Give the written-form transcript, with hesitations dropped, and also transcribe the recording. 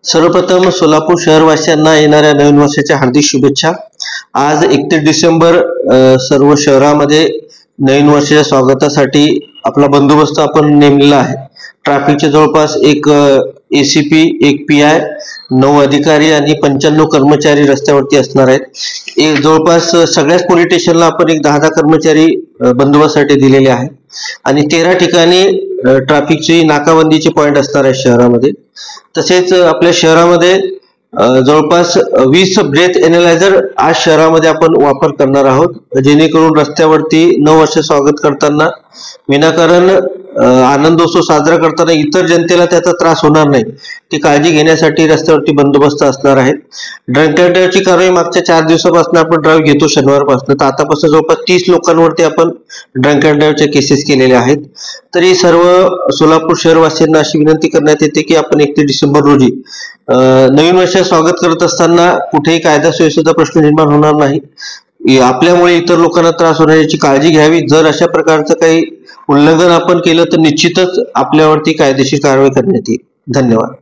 सर्वप्रथम सोलापूर शहरवासियांना येणाऱ्या नवीन वर्षाच्या हार्दिक शुभेच्छा। आज 31 डिसेंबर सर्व शहरामध्ये नवीन वर्षाच्या स्वागतासाठी आपला बंदोबस्त आपण नेमलेला आहे। ट्रॅफिकचे जवळपास एक एसीपी, एक पीआय, 9 अधिकारी आणि 95 कर्मचारी रस्त्यावरती असणार आहेत। जवळपास सगळ्याच पोलीस स्टेशनला आपण एक 10 कर्मचारी बंदोबस्तासाठी दिलेले आहेत आणि 13 ठिकाणी ट्रॅफिकची नाकाबंदीचे पॉइंट असणार आहे शहरामध्ये। तसेच आपल्या शहरामध्ये जवळपास 20 ब्रेथ एनालायझर आज शहरामध्ये आपण वापर करणार आहोत, जेणेकरून रस्त्यावरती नववर्ष स्वागत करताना विनाकारण आनंदोत्सव साजरा करताना इतर जनतेला त्याचा त्रास होणार नाही, ती काळजी घेण्यासाठी रस्त्यावरती बंदोबस्त असणार आहे। ड्रंक अँड ड्राईव्हची कारवाई मागच्या 4 दिवसापासून आपण ड्राईव्ह घेतो शनिवारपासून, तर आतापासून जवळपास 30 लोकांवरती आपण ड्रंक अँड ड्राईव्हच्या केसेस केलेल्या आहेत। तरी सर्व सोलापूर शहरवासियांना अशी विनंती करण्यात येते की आपण 31 डिसेंबर रोजी नवीन वर्षात स्वागत करत असताना कुठेही कायदा सुव्यवस्थेचा प्रश्न निर्माण होणार नाही, आपल्यामुळे इतर लोकांना त्रास होण्याची काळजी घ्यावी। जर अशा प्रकारचं काही उल्लंघन आपण केलं तर निश्चितच आपल्यावरती कायदेशीर कारवाई करण्यात येईल। धन्यवाद।